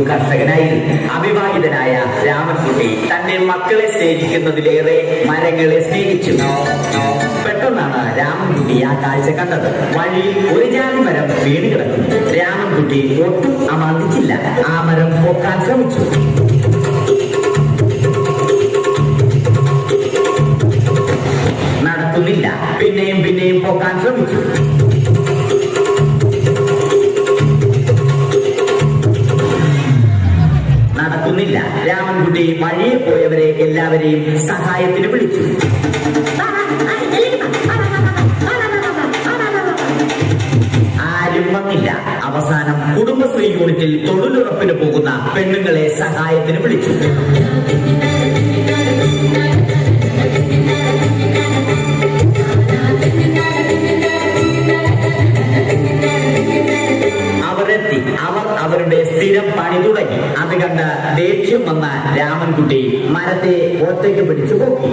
കർഷകനായിരുന്നു. അവിവാഹിതനായ രാമൻകുട്ടി തന്റെ മക്കളെ സ്നേഹിക്കുന്നതിലേറെ മരങ്ങളെ സ്നേഹിച്ചു. പെട്ടെന്നാണ് രാമൻകുട്ടി ആ കാഴ്ച കണ്ടത്. വഴിയിൽ ഒരു ജാതി മരം വീണ് കിടക്കുന്നു. രാമൻകുട്ടി ഒട്ടും അമാന്തിച്ചില്ല. ആ മരം പൊക്കാൻ ശ്രമിച്ചു. നടക്കുന്നില്ല. പിന്നെയും പൊക്കാൻ ശ്രമിച്ചു. നടക്കുന്നില്ല. രാമൻകുട്ടി വഴിയെ പോയവരെ എല്ലാവരെയും സഹായത്തിന് വിളിച്ചു. ആരും വന്നില്ല. അവസാനം കുടുംബശ്രീ യൂണിറ്റിൽ തൊഴിലുറപ്പിന് പോകുന്ന പെണ്ണുങ്ങളെ സഹായത്തിന് വിളിച്ചു. അവർ അവരുടെ സ്ഥിരം പണി തുടങ്ങി. അത് കണ്ട് ദേഷ്യം വന്ന രാമൻകുട്ടി മരത്തെ ഒറ്റയ്ക്ക് പിടിച്ചു പോക്കി.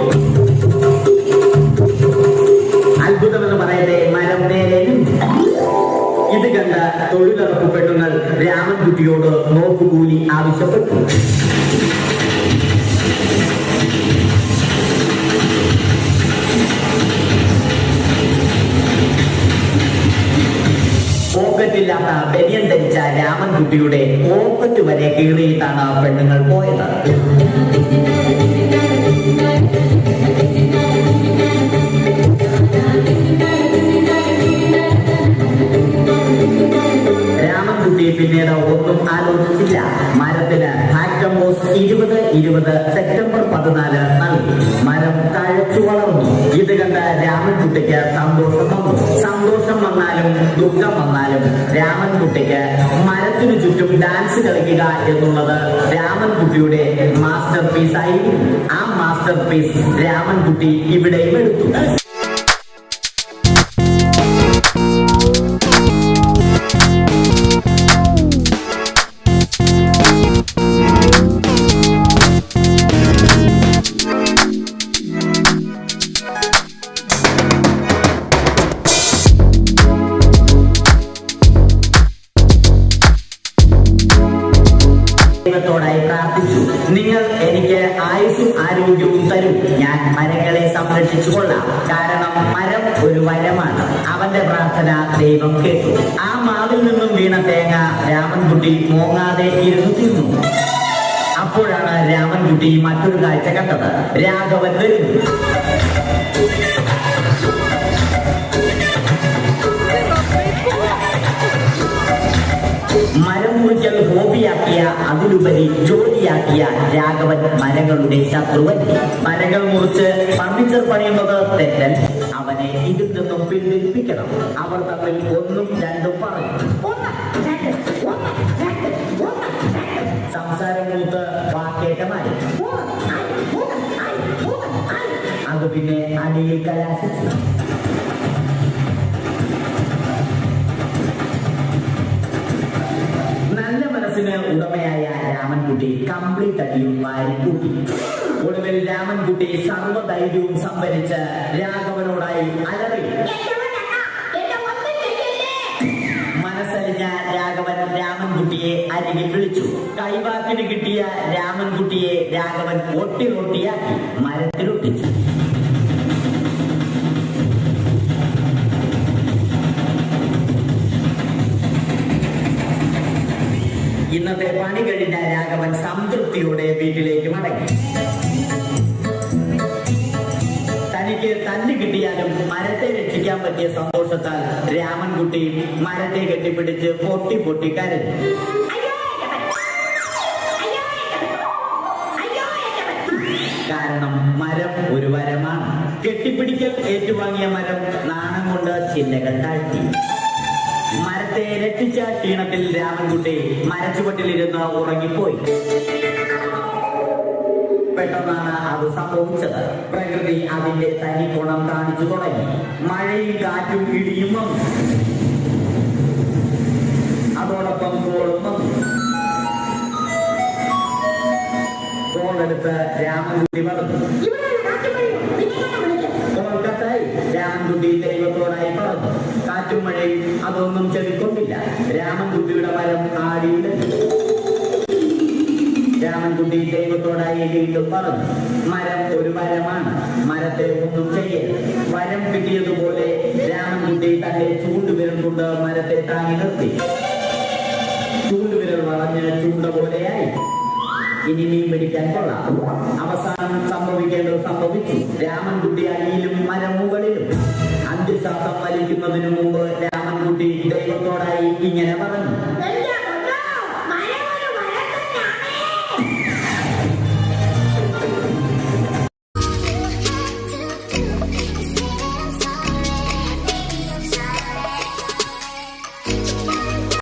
അത്ഭുതമെന്ന് പറയട്ടെ, മരം നേരെ. ഇത് കണ്ട തൊഴിലുറപ്പ് പെണ്ണുങ്ങൾ രാമൻകുട്ടിയോട് നോക്കുകൂലി ആവശ്യപ്പെട്ടു. പോക്കറ്റില്ലാത്ത ബനിയൻ ധരിച്ച രാമൻകുട്ടിയുടെ പോക്കറ്റ് വരെ കീറിയിട്ടാണ് പെണ്ണുങ്ങൾ പോയത്. രാമൻകുട്ടി പിന്നീട് ഒന്നും ആലോചിച്ചില്ല. മരത്തിന് ഹാക്ടംബോസ് 2020 സെപ്റ്റംബർ 14 നൽകി. മരം തഴച്ചു വളർന്നു. ഇത് കണ്ട രാമൻകുട്ടിക്ക് സന്തോഷം വന്നു. സന്തോഷം വന്നാലും ദുഃഖം വന്നാലും രാമൻകുട്ടിക്ക് മരത്തിനു ചുറ്റും ഡാൻസ് കളിക്കുക എന്നുള്ളത് രാമൻകുട്ടിയുടെ മാസ്റ്റർ പീസ് ആയിരുന്നു. ആ മാസ്റ്റർ പീസ് രാമൻകുട്ടി ഇവിടെയും എടുത്തു. ദൈവത്തോടായി പ്രാർത്ഥിച്ചു. നിങ്ങൾ എനിക്ക് ആയുസ്സും ആരോഗ്യവും തരും. ഞാൻ മരങ്ങളെ സംരക്ഷിച്ചു കൊള്ളാം. കാരണം മരം ഒരു വരമാണ്. അവന്റെ പ്രാർത്ഥന ദൈവം കേട്ടു. ആ മാവിൽ നിന്നും വീണ തേങ്ങ രാമൻകുട്ടി മോങ്ങാതെ ഇരുന്നു തിന്നു. അപ്പോഴാണ് രാമൻകുട്ടി മറ്റൊരു കാഴ്ച കണ്ടത്. രാഘവൻ വരുന്നു. മരം മുറിക്കൽ ഹോബിയാക്കിയ, അതിലുപരി ജോലിയാക്കിയ രാഘവൻ മരങ്ങളുടെ ശത്രുവൻ. മരങ്ങൾ മുറിച്ച് ഫർണിച്ചർ പണിയുന്നത് തെറ്റൻ. അവനെ ഇതിൽ നിന്നും പിന്തിരിപ്പിക്കണം. അവർ തമ്മിൽ ഒന്നും രണ്ടും പറഞ്ഞു. സംസാരം മൂത്ത് വാക്കേറ്റമായി. അത് പിന്നെ അടിയിൽ കലാശിച്ചു. നല്ല മനസ്സിന് ഉടമയായ രാമൻകുട്ടി കംപ്ലീറ്റ് അടിയും വാരിക്കൂട്ടി. ഒടുവിൽ രാമൻകുട്ടി സർവ്വധൈര്യവും സംഭരിച്ച് രാഘവനോടായി അലറി. മനസ്സലിഞ്ഞ രാഘവൻ രാമൻകുട്ടിയെ അരികിൽ വിളിച്ചു. കൈവാക്കിന് കിട്ടിയ രാമൻകുട്ടിയെ രാഘവൻ ഒട്ടിയാക്കി മരത്തിലൊട്ടിച്ചു. ഇന്നത്തെ പണി കഴിഞ്ഞ രാഘവൻ സംതൃപ്തിയോടെ വീട്ടിലേക്ക് മടങ്ങി. തനിക്ക് തല്ല് കിട്ടിയാലും മരത്തെ രക്ഷിക്കാൻ പറ്റിയ സന്തോഷത്താൽ രാമൻകുട്ടി മരത്തെ കെട്ടിപ്പിടിച്ച് പൊട്ടി കരഞ്ഞു. കാരണം മരം ഒരു വരമാണ്. കെട്ടിപ്പിടിക്കൽ ഏറ്റുവാങ്ങിയ മരം നാണം കൊണ്ട് ചില്ലകൾ താഴ്ത്തി. മരത്തെ രക്ഷിച്ച ക്ഷീണത്തിൽ രാമൻകുട്ടി മരച്ചുവട്ടിലിരുന്ന് ഉറങ്ങിപ്പോയി. പെട്ടെന്നാണ് അത് സംഭവിച്ചത്. പ്രകൃതി അതിന്റെ തനിക്കോണം കാണിച്ചു തുടങ്ങി. മഴയും കാറ്റും ഇടിയും വന്നു. അതോടൊപ്പം കോളും വന്നു. കോളെടുത്ത് രാമൻകുട്ടി പറഞ്ഞു. രാമൻകുട്ടി ദൈവത്തോടായി പറഞ്ഞു. കാറ്റും മഴയും അതൊന്നും ചെവിക്കൊണ്ടില്ല. രാമൻകുട്ടിയുടെ മരം ആടിയിടുന്നു. രാമൻകുട്ടി ദൈവത്തോടായി വീണ്ടും പറഞ്ഞു, മരം ഒരു വരമാണ്, മരത്തെ ഒന്നും ചെയ്യരുത്. വരം കിട്ടിയതുപോലെ രാമൻകുട്ടി തന്റെ ചൂണ്ടുവിരൽ കൊണ്ട് മരത്തെ താങ്ങി നിർത്തി. ചൂണ്ടുവിരൽ വളഞ്ഞ് ചൂണ്ട പോലെയായി. ഇനി മീൻ പിടിക്കാൻ കൊള്ളാം. അവസാനം സംഭവിക്കേണ്ടത് സംഭവിച്ചു. രാമൻകുട്ടി അടിയിലും മരം മുകളിലും. അന്ത്യശ്വാസം വലിക്കുന്നതിനു മുമ്പ് രാമൻകുട്ടി ദൈവത്തോടായി ഇങ്ങനെ പറഞ്ഞു,